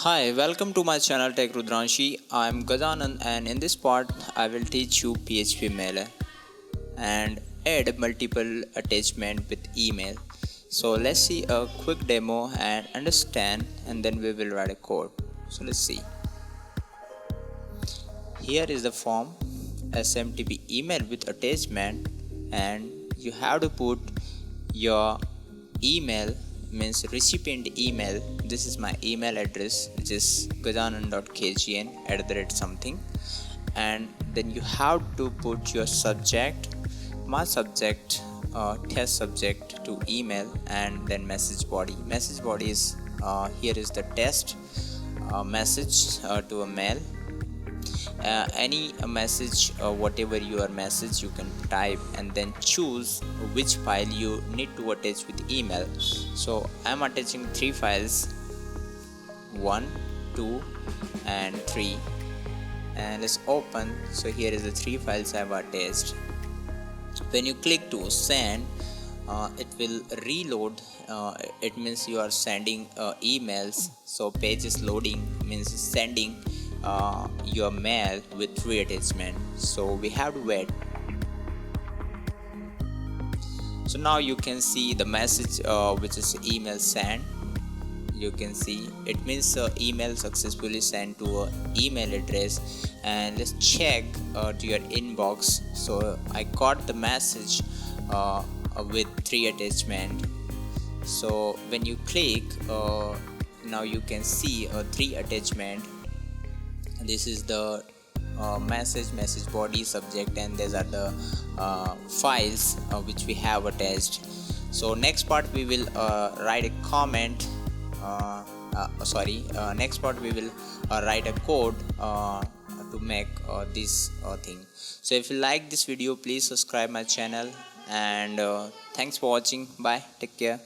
Hi, welcome to my channel Tech Rudranshi. I am Gajanan and in this part I will teach you PHPmailer and add multiple attachment with email. So let's see a quick demo and understand, and then we will write a code. So let's see. Here is the form SMTP email with attachment, and you have to put your email, means recipient email. This is my email address, which is gajanan.kgn@something, and then you have to put your subject, my subject, test subject to email, and then message body. Message body is here is the test message to a mail. Any message, whatever your message, you can type and then choose which file you need to attach with email. So I'm attaching 3 files, 1, 2 and 3, and let's open. So here is the 3 files I've attached. When you click to send, it will reload. It means you are sending emails. So page is loading, means sending your mail with 3 attachment. So we have to wait. So now you can see the message, which is email sent. You can see it means email successfully sent to an email address. And let's check to your inbox. So I got the message with 3 attachment. So when you click, now you can see 3 attachment. This is the message body, subject, and these are the files which we have attached. So next part we will write a comment. Next part we will write a code to make this thing. So if you like this video, please subscribe my channel, and thanks for watching. Bye, take care.